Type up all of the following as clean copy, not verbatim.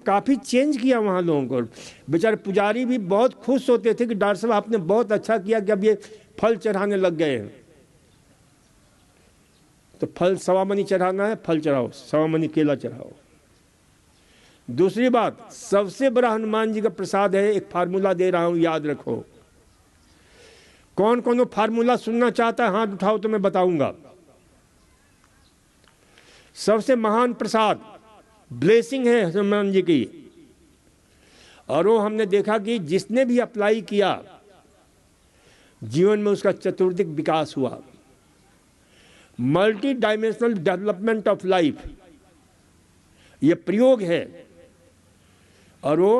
काफ़ी चेंज किया वहाँ लोगों को। बेचारे पुजारी भी बहुत खुश होते थे कि डॉक्टर साहब आपने बहुत अच्छा किया कि अब ये फल चढ़ाने लग गए हैं। तो फल 1.25 मनी चढ़ाना है, फल चढ़ाओ, 1.25 मनी केला चढ़ाओ। दूसरी बात, सबसे बड़ा हनुमान जी का प्रसाद है, एक फार्मूला दे रहा हूं, याद रखो। कौन कौन वो फार्मूला सुनना चाहता है हाथ उठाओ तो मैं बताऊंगा। सबसे महान प्रसाद ब्लेसिंग है हनुमान जी की, और वो हमने देखा कि जिसने भी अप्लाई किया जीवन में उसका चतुर्दिक विकास हुआ। Multi dimensional development of life, ये प्रयोग है। और वो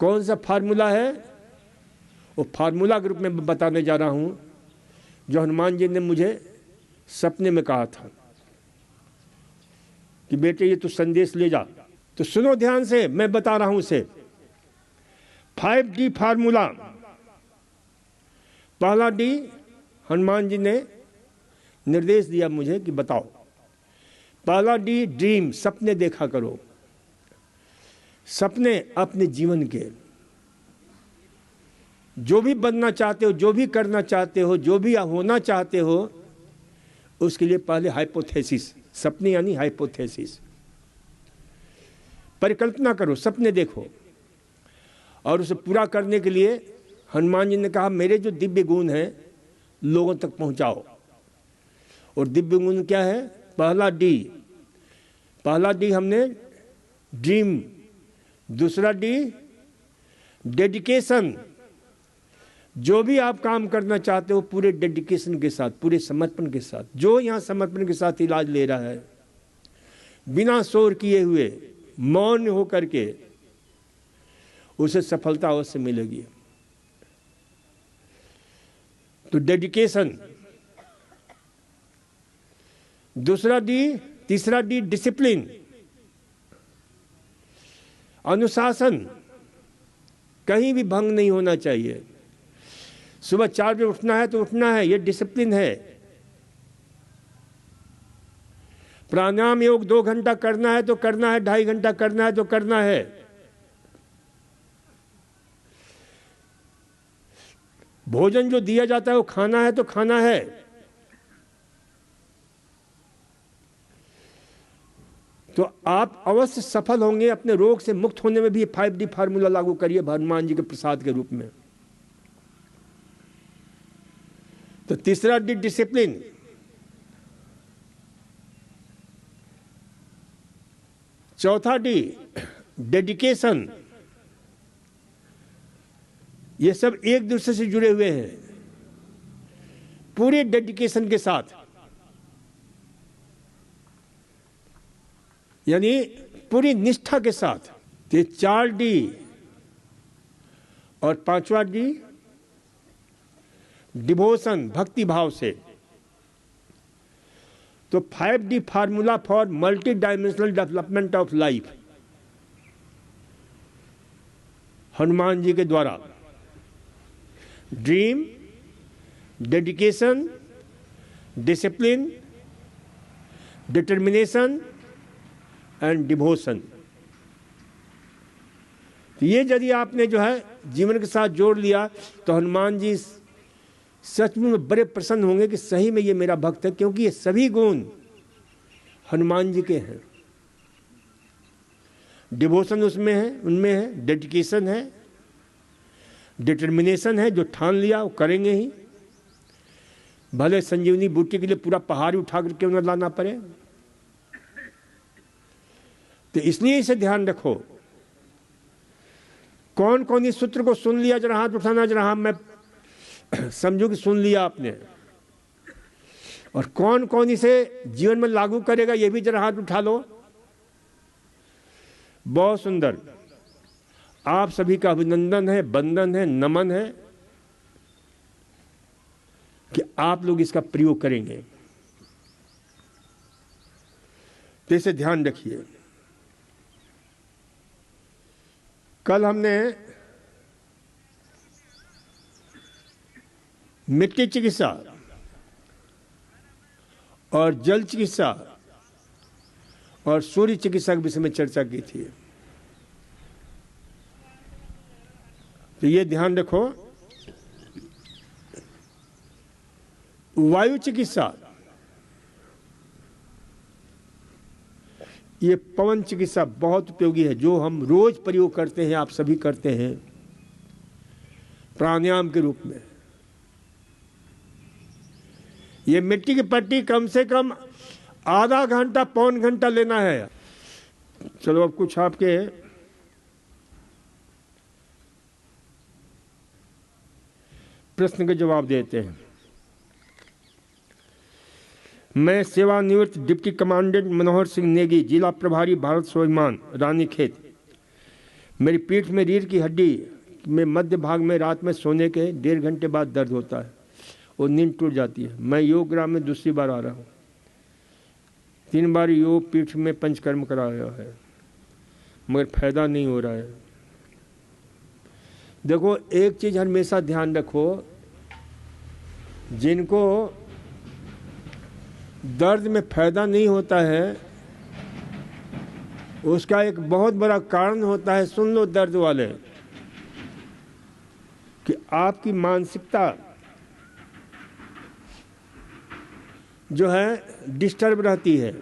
कौन सा फार्मूला है? वो फार्मूला के रूप में बताने जा रहा हूं जो हनुमान जी ने मुझे सपने में कहा था कि बेटे ये तू संदेश ले जा। तो सुनो ध्यान से, मैं बता रहा हूं उसे। 5D formula. पहला डी हनुमान जी ने निर्देश दिया मुझे कि बताओ। पहला डी ड्रीम, सपने देखा करो। सपने अपने जीवन के, जो भी बनना चाहते हो, जो भी करना चाहते हो, जो भी होना चाहते हो, उसके लिए पहले हाइपोथेसिस, सपने यानी हाइपोथेसिस, परिकल्पना करो, सपने देखो। और उसे पूरा करने के लिए हनुमान जी ने कहा मेरे जो दिव्य गुण हैं लोगों तक पहुंचाओ। और दिव्य गुण क्या है? पहला डी हमने ड्रीम, दूसरा डी डेडिकेशन, जो भी आप काम करना चाहते हो पूरे डेडिकेशन के साथ, पूरे समर्पण के साथ। जो यहाँ समर्पण के साथ इलाज ले रहा है, बिना शोर किए हुए, मौन होकर के, उसे सफलता अवश्य मिलेगी। तो डेडिकेशन। दूसरा डी, तीसरा डी डिसिप्लिन, अनुशासन, कहीं भी भंग नहीं होना चाहिए। सुबह 4 बजे उठना है तो उठना है, ये डिसिप्लिन है। प्राणायाम योग 2 घंटा करना है तो करना है, 2.5 घंटा करना है तो करना है। भोजन जो दिया जाता है वो खाना है तो खाना है। तो आप अवश्य सफल होंगे। अपने रोग से मुक्त होने में भी 5D फार्मूला लागू करिए हनुमान जी के प्रसाद के रूप में। तो तीसरा डी डिसिप्लिन, चौथा डी डेडिकेशन। ये सब एक दूसरे से जुड़े हुए हैं, पूरे डेडिकेशन के साथ, यानी पूरी निष्ठा के साथ। तो 4D और 5वां डी डिवोशन, भक्ति भाव से। तो 5D formula for multi dimensional development of life Hanuman ji के द्वारा। Dream, dedication, discipline, determination and devotion. ये यदि आपने जो है जीवन के साथ जोड़ लिया तो हनुमान जी सच में बड़े प्रसन्न होंगे कि सही में ये मेरा भक्त है, क्योंकि ये सभी गुण हनुमान जी के हैं। डिवोशन उसमें है, उनमें है, डेडिकेशन है, डिटर्मिनेशन है, जो ठान लिया वो करेंगे ही, भले संजीवनी बूटी के लिए पूरा पहाड़ उठा कर क्यों न लाना पड़े। तो इसलिए इसे ध्यान रखो। कौन कौन इस सूत्र को सुन लिया? जरा हाथ उठाना, जरा हाँ, मैं समझू कि सुन लिया आपने। और कौन कौन इसे जीवन में लागू करेगा ये भी जरा हाथ उठा लो। बहुत सुंदर। आप सभी का अभिनंदन है, वंदन है, नमन है कि आप लोग इसका प्रयोग करेंगे। तो इसे ध्यान रखिए। कल हमने मिट्टी चिकित्सा और जल चिकित्सा और सूर्य चिकित्सा के विषय में चर्चा की थी। तो ये ध्यान रखो, वायु चिकित्सा, ये पवन चिकित्सा बहुत उपयोगी है, जो हम रोज प्रयोग करते हैं, आप सभी करते हैं प्राणायाम के रूप में। ये मिट्टी की पट्टी कम से कम आधा घंटा पौन घंटा लेना है। चलो अब कुछ आपके प्रश्न के जवाब देते हैं। मैं सेवानिवृत्त डिप्टी कमांडेंट मनोहर सिंह नेगी, जिला प्रभारी भारत स्वाभिमान रानीखेत। मेरी पीठ में रीढ़ की हड्डी में मध्य भाग में रात में सोने के 1.5 घंटे बाद दर्द होता है और नींद टूट जाती है। मैं योग ग्राम में दूसरी बार आ रहा हूँ। 3 बार योग पीठ में पंचकर्म कराया है, मगर फायदा नहीं हो रहा है। देखो, एक चीज हमेशा ध्यान रखो, जिनको दर्द में फायदा नहीं होता है उसका एक बहुत बड़ा कारण होता है, सुन लो दर्द वाले, कि आपकी मानसिकता जो है डिस्टर्ब रहती है।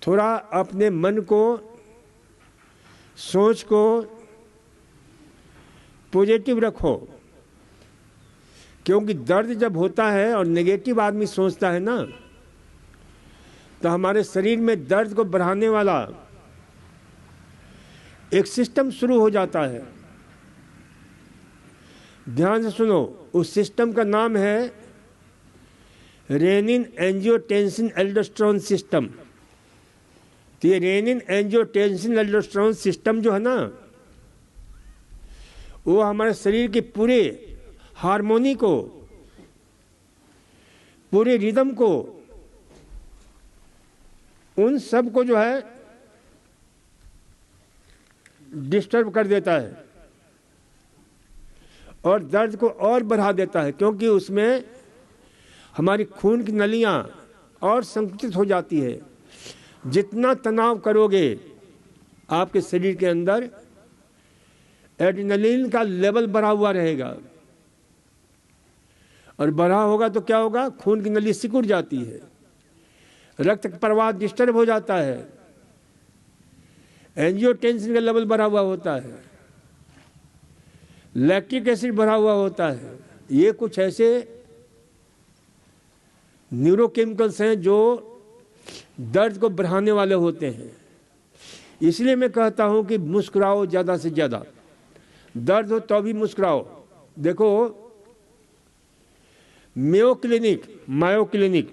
थोड़ा अपने मन को, सोच को पॉजिटिव रखो, क्योंकि दर्द जब होता है और नेगेटिव आदमी सोचता है ना, तो हमारे शरीर में दर्द को बढ़ाने वाला एक सिस्टम शुरू हो जाता है। ध्यान से सुनो, उस सिस्टम का नाम है रेनिन एंजियोटेंसिन एल्डोस्टेरोन सिस्टम। तो ये रेनिन एंजियोटेंसिन एल्डोस्टेरोन सिस्टम जो है ना, वो हमारे शरीर के पूरे हार्मोनी को, पूरे रिदम को, उन सब को जो है डिस्टर्ब कर देता है और दर्द को और बढ़ा देता है, क्योंकि उसमें हमारी खून की नलियां और संकुचित हो जाती है। जितना तनाव करोगे आपके शरीर के अंदर एड्रेनलिन का लेवल बढ़ा हुआ रहेगा, और बढ़ा होगा तो क्या होगा, खून की नली सिकुड़ जाती है, रक्त का प्रवाह डिस्टर्ब हो जाता है, एंजियोटेंसिन का लेवल बढ़ा हुआ होता है, लैक्टिक एसिड बढ़ा हुआ होता है। ये कुछ ऐसे न्यूरोकेमिकल्स हैं जो दर्द को बढ़ाने वाले होते हैं। इसलिए मैं कहता हूं कि मुस्कुराओ ज़्यादा से ज़्यादा, दर्द हो तो भी मुस्कुराओ। देखो, मेयो क्लिनिक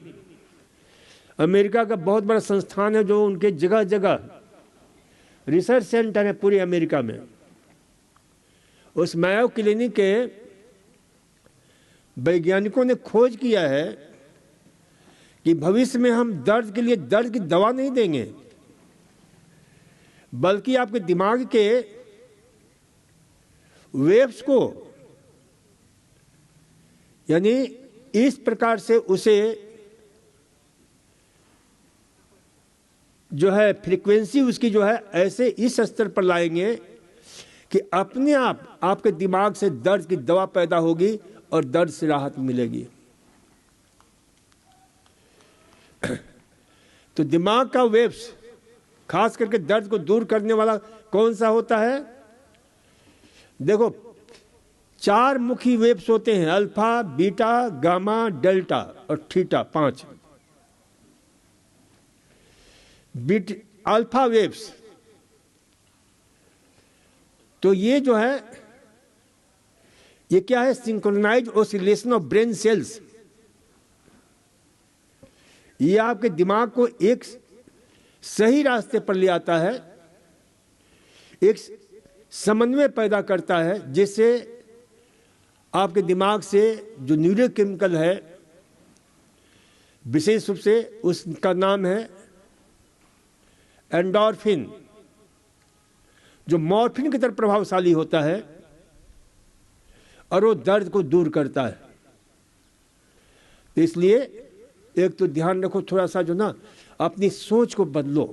अमेरिका का बहुत बड़ा संस्थान है, जो उनके जगह जगह रिसर्च सेंटर है पूरे अमेरिका में। उस मेयो क्लिनिक के वैज्ञानिकों ने खोज किया है कि भविष्य में हम दर्द के लिए दर्द की दवा नहीं देंगे, बल्कि आपके दिमाग के वेव्स को, यानी इस प्रकार से उसे जो है फ्रीक्वेंसी उसकी जो है ऐसे इस स्तर पर लाएंगे कि अपने आप आपके दिमाग से दर्द की दवा पैदा होगी और दर्द से राहत मिलेगी। तो दिमाग का वेव्स खास करके दर्द को दूर करने वाला कौन सा होता है? देखो, 4 मुखी वेव्स होते हैं, अल्फा, बीटा, गामा, डेल्टा और थीटा, 5 अल्फा वेव्स। तो ये जो है, ये क्या है? Synchronise oscillation of brain cells. ये आपके दिमाग को एक सही रास्ते पर ले आता है, एक समन्वय पैदा करता है, जिससे आपके दिमाग से जो न्यूरोकेमिकल है, विशेष रूप से उसका नाम है एंडोर्फिन, जो मॉर्फिन की तरह प्रभावशाली होता है और वो दर्द को दूर करता है। तो इसलिए एक तो ध्यान रखो थोड़ा सा, जो ना अपनी सोच को बदलो।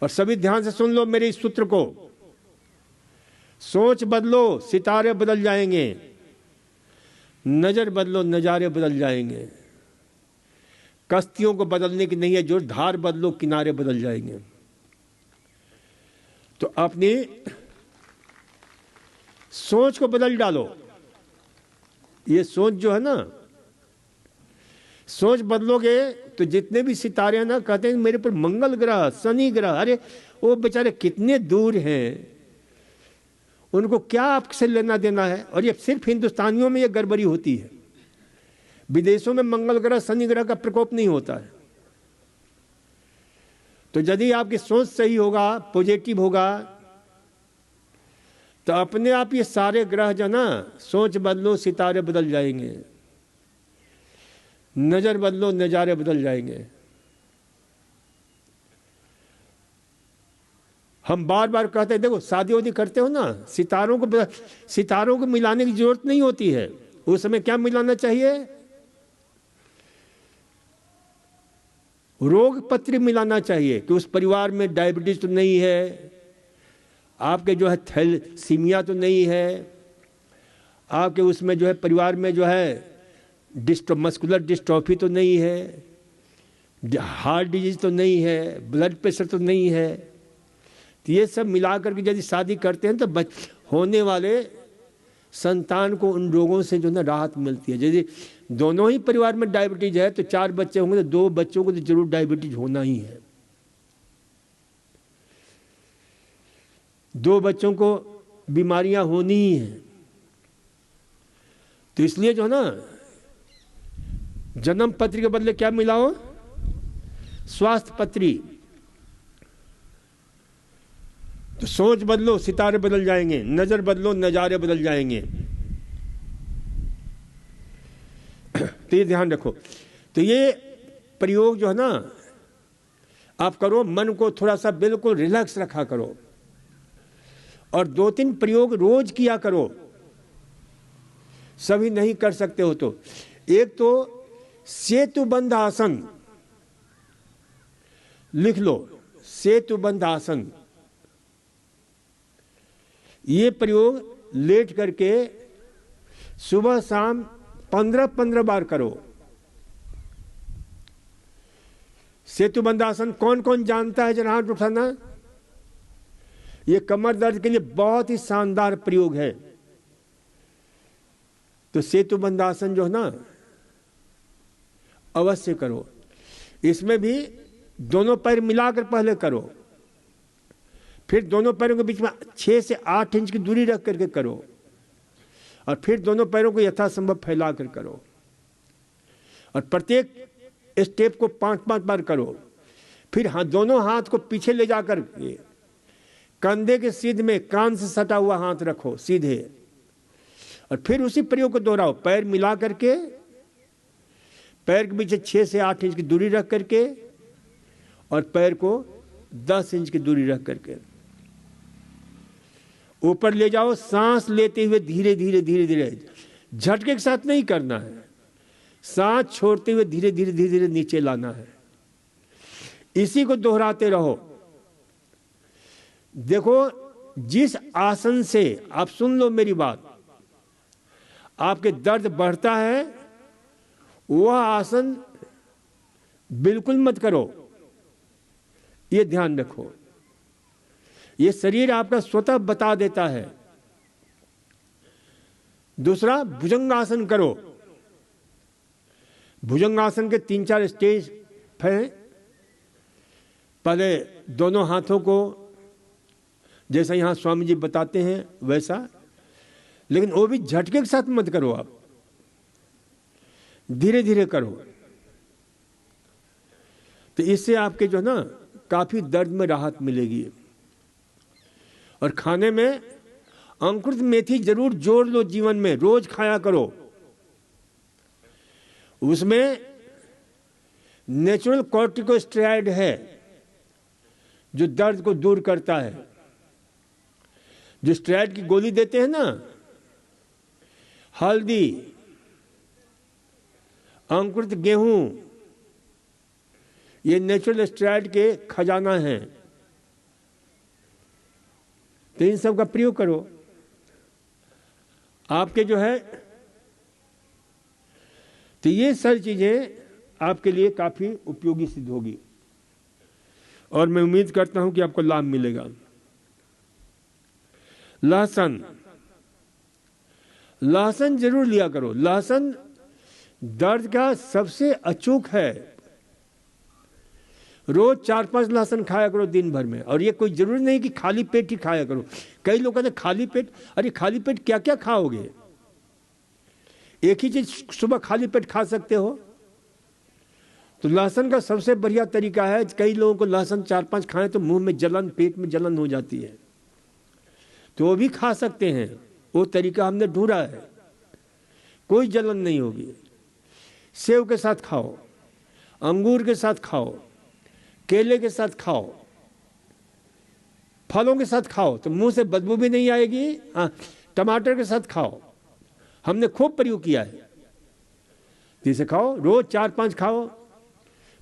और सभी ध्यान से सुन लो मेरे इस सूत्र को, सोच बदलो सितारे बदल जाएंगे, नजर बदलो नजारे बदल जाएंगे। कश्तियों को बदलने की नहीं है जो, धार बदलो किनारे बदल जाएंगे। तो अपनी सोच को बदल डालो। ये सोच जो है ना, सोच बदलोगे तो जितने भी सितारे हैं ना, कहते हैं मेरे पर मंगल ग्रह, शनि ग्रह, अरे वो बेचारे कितने दूर हैं, उनको क्या आपसे लेना देना है। और ये सिर्फ हिंदुस्तानियों में ये गड़बड़ी होती है, विदेशों में मंगल ग्रह शनि ग्रह का प्रकोप नहीं होता है। तो यदि आपकी सोच सही होगा, पॉजिटिव होगा, तो अपने आप ये सारे ग्रह जो ना, सोच बदलो सितारे बदल जाएंगे, नजर बदलो नजारे बदल जाएंगे। हम बार बार कहते हैं, देखो शादी वादी करते हो ना, सितारों को मिलाने की जरूरत नहीं होती है। उस समय क्या मिलाना चाहिए? रोग पत्री मिलाना चाहिए कि उस परिवार में डायबिटीज तो नहीं है, आपके जो है थैलेसीमिया तो नहीं है, आपके उसमें जो है परिवार में जो है मस्कुलर डिस्ट्रॉफी तो नहीं है, हार्ट डिजीज तो नहीं है, ब्लड प्रेशर तो नहीं है। तो ये सब मिलाकर के यदि शादी करते हैं तो होने वाले संतान को उन रोगों से जो है ना राहत मिलती है। यदि दोनों ही परिवार में डायबिटीज है तो 4 बच्चे होंगे तो 2 बच्चों को तो जरूर डायबिटीज होना ही है। 2 बच्चों को बीमारियां होनी ही हैं। तो इसलिए जो है ना, जन्म पत्री के बदले क्या मिलाओ? स्वास्थ्य पत्री। तो सोच बदलो सितारे बदल जाएंगे, नजर बदलो नजारे बदल जाएंगे। तो ये ध्यान रखो। तो ये प्रयोग जो है ना आप करो, मन को थोड़ा सा बिल्कुल रिलैक्स रखा करो, और 2-3 प्रयोग रोज किया करो। सभी नहीं कर सकते हो तो एक तो सेतुबंध आसन लिख लो, सेतुबंध आसन। ये प्रयोग लेट करके सुबह शाम 15-15 बार करो। सेतुबंध आसन कौन कौन जानता है? जरा हाथ उठाना। ये कमर दर्द के लिए बहुत ही शानदार प्रयोग है। तो सेतुबंध आसन जो है ना अवश्य करो। इसमें भी दोनों पैर मिलाकर पहले करो, फिर दोनों पैरों के बीच में 6 से 8 इंच की दूरी रख करके करो, और फिर दोनों पैरों को यथासंभव फैला कर करो, और प्रत्येक स्टेप को 5-5 बार करो। फिर दोनों हाथ को पीछे ले जाकर के कंधे के सीध में कान से सटा हुआ हाथ रखो सीधे, और फिर उसी प्रयोग को दोहराओ। पैर मिला करके, पैर के पीछे 6 से 8 इंच की दूरी रख करके, और पैर को 10 इंच की दूरी रख करके ऊपर ले जाओ। सांस लेते हुए धीरे धीरे धीरे धीरे, झटके के साथ नहीं करना है, सांस छोड़ते हुए धीरे धीरे धीरे धीरे नीचे लाना है। इसी को दोहराते रहो। देखो, जिस आसन से, आप सुन लो मेरी बात, आपके दर्द बढ़ता है वह आसन बिल्कुल मत करो। ये ध्यान रखो, ये शरीर आपका स्वतः बता देता है। दूसरा, भुजंगासन करो। भुजंगासन के 3-4 स्टेज हैं। पहले दोनों हाथों को जैसा यहां स्वामी जी बताते हैं वैसा, लेकिन वो भी झटके के साथ मत करो, आप धीरे धीरे करो। तो इससे आपके जो है ना काफी दर्द में राहत मिलेगी। और खाने में अंकुरित मेथी जरूर जोड़ लो जीवन में, रोज खाया करो। उसमें नेचुरल कॉर्टिकोस्टेरॉइड है जो दर्द को दूर करता है। जो स्टेरॉइड की गोली देते हैं ना, हल्दी, अंकुरित गेहूं, ये नेचुरल स्टेरॉइड के खजाना हैं, तो इन सब का प्रयोग करो। आपके जो है, तो ये सारी चीजें आपके लिए काफी उपयोगी सिद्ध होगी और मैं उम्मीद करता हूं कि आपको लाभ मिलेगा। लहसुन, लहसुन जरूर लिया करो। लहसुन दर्द का सबसे अचूक है। रोज 4-5 लहसुन खाया करो दिन भर में, और ये कोई जरूरी नहीं कि खाली पेट ही खाया करो। कई लोग कहते हैं खाली पेट, अरे खाली पेट क्या क्या खाओगे? एक ही चीज सुबह खाली पेट खा सकते हो? तो लहसुन का सबसे बढ़िया तरीका है, कई लोगों को लहसुन 4-5 खाएं तो मुंह में जलन, पेट में जलन हो जाती है, तो वो भी खा सकते हैं। वो तरीका हमने ढूंढा है, कोई जलन नहीं होगी। सेव के साथ खाओ, अंगूर के साथ खाओ, केले के साथ खाओ, फलों के साथ खाओ तो मुंह से बदबू भी नहीं आएगी। टमाटर के साथ खाओ, हमने खूब प्रयोग किया है। जिसे खाओ, रोज 4-5 खाओ।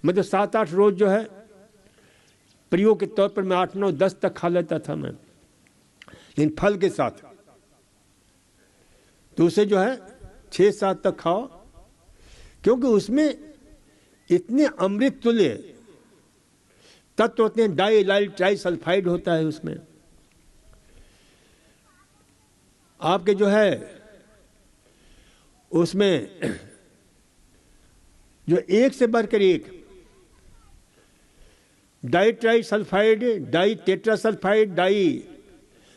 मतलब 7-8 रोज जो है प्रयोग के तौर पर मैं 8-9-10 तक खा लेता था मैं, लेकिन फल के साथ। तो उसे जो है 6-7 तक खाओ, क्योंकि उसमें इतने अमृत तुल्य तत्व होते हैं। डाइलाइल ट्राइसल्फाइड होता है उसमें। आपके जो है उसमें जो एक से बढ़कर एक di trisulphide, di tetrasulphide,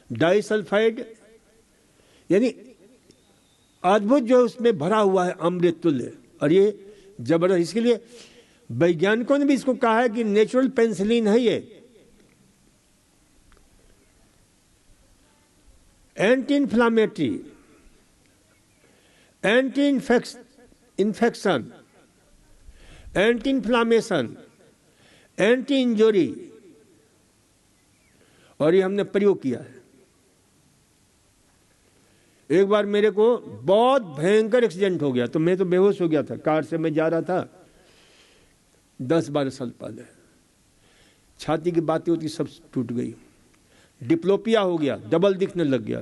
di sulphide, यानी अद्भुत जो उसमें भरा हुआ है अमृत तुल्य, और ये जबरदस्त। इसके लिए वैज्ञानिकों ने भी इसको कहा है कि नेचुरल पेंसिलिन है ये। Anti inflammatory, anti infection, anti inflammation, anti injury, और ये हमने प्रयोग किया है। एक बार मेरे को बहुत भयंकर एक्सीडेंट हो गया, तो मैं तो बेहोश हो गया था। कार से मैं जा रहा था 10-12 साल पहले। छाती की बातें होती सब टूट गई, डिप्लोपिया हो गया, डबल दिखने लग गया।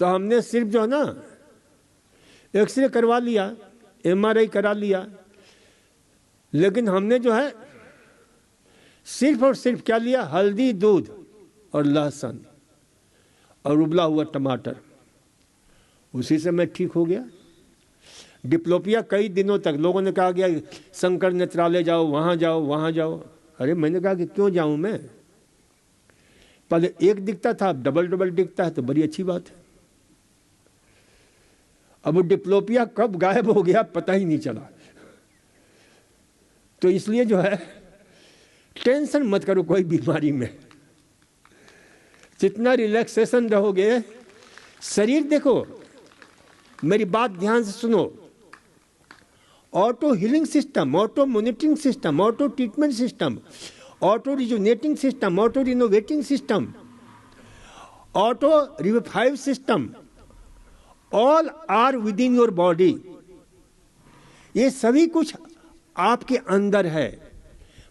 तो हमने सिर्फ जो है ना एक्सरे करवा लिया, MRI करा लिया, लेकिन हमने जो है सिर्फ और सिर्फ क्या लिया? हल्दी, दूध और लहसुन और उबला हुआ टमाटर। उसी से मैं ठीक हो गया। डिप्लोपिया कई दिनों तक लोगों ने कहा गया शंकर नेत्रालय जाओ, वहां जाओ, वहां जाओ। अरे मैंने कहा कि क्यों जाऊं मैं? पहले एक दिखता था, अब डबल दिखता है, तो बड़ी अच्छी बात है। अब वो डिप्लोपिया कब गायब हो गया पता ही नहीं चला। तो इसलिए जो है टेंशन मत करो कोई बीमारी में। जितना रिलैक्सेशन रहोगे, शरीर देखो, मेरी बात ध्यान से सुनो। Auto healing system, auto monitoring system, auto treatment system, auto rejuvenating system, auto renovating system, auto revive system, all are within your body. ये सभी कुछ आपके अंदर है,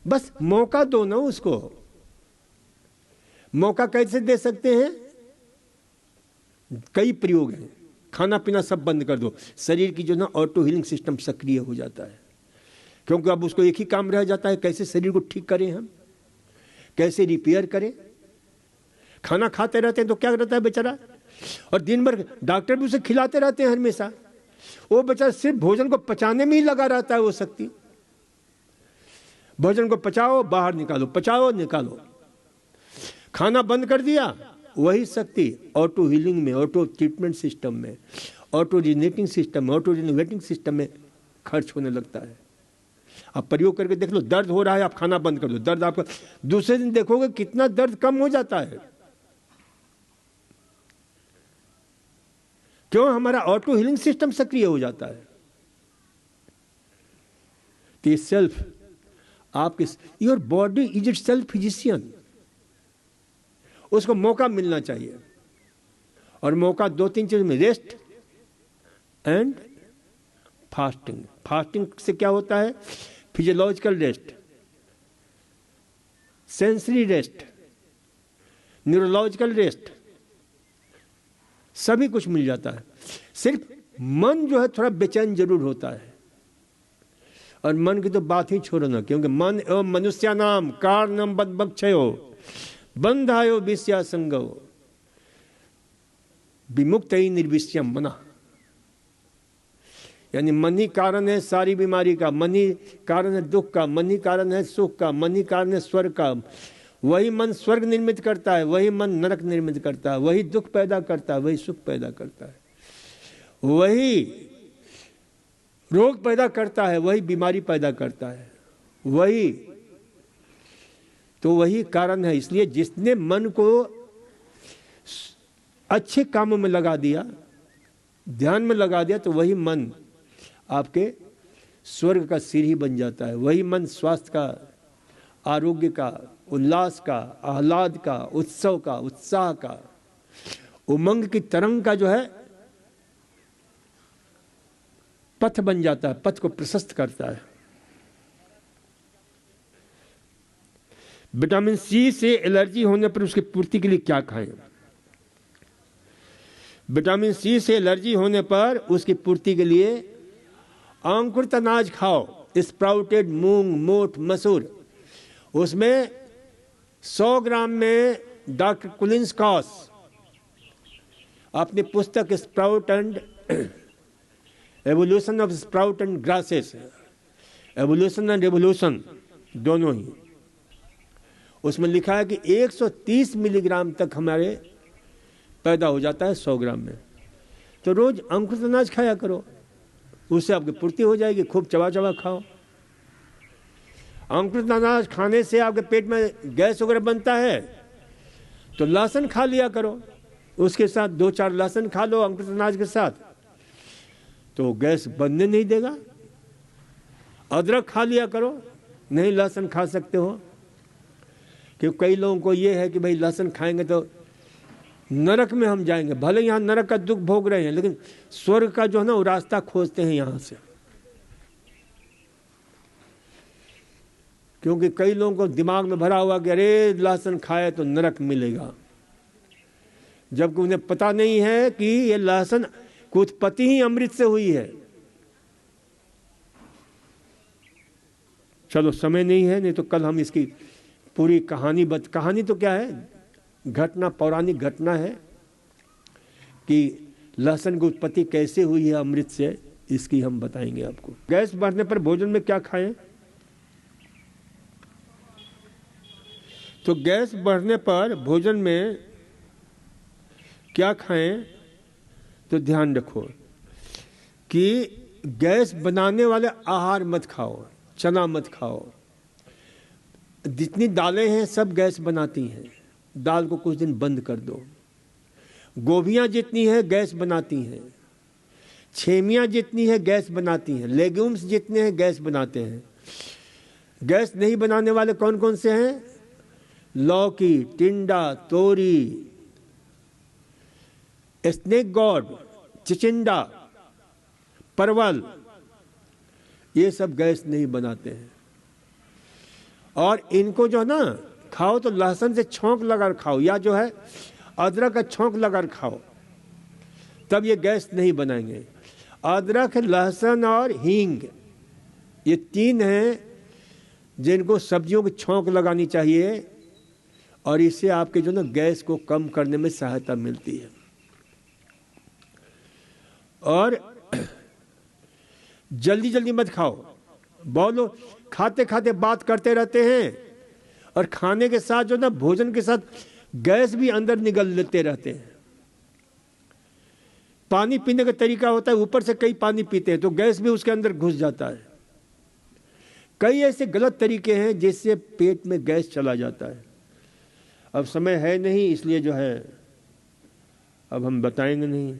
बस मौका दो ना उसको। मौका कैसे दे सकते हैं? कई प्रयोग हैं। खाना पीना सब बंद कर दो, शरीर की जो ना ऑटो हीलिंग सिस्टम सक्रिय हो जाता है। क्योंकि अब उसको एक ही काम रह जाता है, कैसे शरीर को ठीक करें, हम कैसे रिपेयर करें। खाना खाते रहते हैं तो क्या रहता है बेचारा, और दिन भर डॉक्टर भी उसे खिलाते रहते हैं हमेशा। वो बेचारा सिर्फ भोजन को पचाने में ही लगा रहता है। वो शक्ति भोजन को पचाओ, बाहर निकालो, पचाओ, निकालो। खाना बंद कर दिया, वही शक्ति ऑटो हीलिंग में, ऑटो ट्रीटमेंट सिस्टम में, auto रिजेनेटिंग system, auto renovating system में खर्च होने लगता है। आप प्रयोग करके देख लो, दर्द हो रहा है, आप खाना बंद कर दो, दर्द आपका दूसरे दिन देखोगे कितना दर्द कम हो जाता है। क्यों? हमारा ऑटो हीलिंग सिस्टम सक्रिय हो जाता है। तो सेल्फ आपके, your body is it self physician. उसको मौका मिलना चाहिए, और मौका 2-3 चीज में, रेस्ट एंड फास्टिंग। फास्टिंग से क्या होता है? Physiological rest, sensory rest, neurological rest, सभी कुछ मिल जाता है। सिर्फ मन जो है थोड़ा बेचैन जरूर होता है, और मन की तो बात ही छोड़ो ना, क्योंकि मन एवं मनुष्यानाम कारणम बद्धक्षयो बंधायो विषया संगो विमुक्त निर्विषयम मना। यानी मन ही कारण है सारी बीमारी का, मन ही कारण है दुख का, मन ही कारण है सुख का, मन ही कारण है स्वर्ग का। वही मन स्वर्ग निर्मित करता है, वही मन नरक निर्मित करता है, वही दुख पैदा करता है, वही सुख पैदा करता है, वही रोग पैदा करता है, वही बीमारी पैदा करता है, वही तो वही कारण है। इसलिए जिसने मन को अच्छे कामों में लगा दिया, ध्यान में लगा दिया, तो वही मन आपके स्वर्ग का सीढ़ी बन जाता है। वही मन स्वास्थ्य का, आरोग्य का, उल्लास का, आह्लाद का, उत्सव का, उत्साह का, उमंग की तरंग का जो है पथ बन जाता है, पथ को प्रशस्त करता है। विटामिन सी से एलर्जी होने पर उसकी पूर्ति के लिए क्या खाएं? विटामिन सी से एलर्जी होने पर उसकी पूर्ति के लिए अंकुरित अनाज खाओ, स्प्राउटेड मूंग, मोठ, मसूर। उसमें 100 ग्राम में डॉक्टर कुलिंसकॉस अपनी पुस्तक sprout and evolution of sprout and grasses, evolution and revolution दोनों ही, उसमें लिखा है कि 130 मिलीग्राम तक हमारे पैदा हो जाता है 100 ग्राम में। तो रोज अंकुरित अनाज खाया करो, उससे आपकी पूर्ति हो जाएगी। खूब चबा चबा खाओ। अंकुरित अनाज खाने से आपके पेट में गैस वगैरह बनता है, तो लहसुन खा लिया करो, उसके साथ 2-4 लहसुन खा लो अंकुरित अनाज के साथ, तो गैस बनने नहीं देगा। अदरक खा लिया करो, नहीं लहसुन खा सकते हो, क्योंकि कई लोगों को ये है कि भाई लहसुन खाएंगे तो नरक में हम जाएंगे। भले यहाँ नरक का दुख भोग रहे हैं, लेकिन स्वर्ग का जो है ना वो रास्ता खोजते हैं यहाँ से, क्योंकि कई लोगों को दिमाग में भरा हुआ कि अरे लहसुन खाए तो नरक मिलेगा, जबकि उन्हें पता नहीं है कि ये लहसुन की उत्पत्ति ही अमृत से हुई है। चलो समय नहीं है, नहीं तो कल हम इसकी पूरी कहानी तो क्या है, घटना, पौराणिक घटना है कि लहसुन की उत्पत्ति कैसे हुई है अमृत से, इसकी हम बताएंगे आपको। गैस बढ़ने पर भोजन में क्या खाएं? तो गैस बढ़ने पर भोजन में क्या खाएं, तो ध्यान रखो कि गैस बनाने वाले आहार मत खाओ, चना मत खाओ। जितनी दालें हैं सब गैस बनाती हैं, दाल को कुछ दिन बंद कर दो। गोभियां जितनी है गैस बनाती हैं, छेमियां जितनी है गैस बनाती हैं, लेग्यूम्स जितने हैं गैस बनाते हैं। गैस नहीं बनाने वाले कौन कौन से हैं? लौकी, टिंडा, तोरी, स्नेक गॉड, चिचिंडा, परवल, ये सब गैस नहीं बनाते हैं। और इनको जो है ना खाओ तो लहसुन से छौंक लगा खाओ, या जो है अदरक का छौंक लगा खाओ, तब ये गैस नहीं बनाएंगे। अदरक, लहसुन और हींग, ये 3 हैं जिनको सब्जियों की छौंक लगानी चाहिए, और इससे आपके जो ना गैस को कम करने में सहायता मिलती है। और जल्दी जल्दी मत खाओ। बहुत लोग खाते खाते बात करते रहते हैं, और खाने के साथ जो ना भोजन के साथ गैस भी अंदर निगल लेते रहते हैं। पानी पीने का तरीका होता है, ऊपर से कई पानी पीते हैं तो गैस भी उसके अंदर घुस जाता है। कई ऐसे गलत तरीके हैं जिससे पेट में गैस चला जाता है। अब समय है नहीं, इसलिए जो है अब हम बताएंगे नहीं।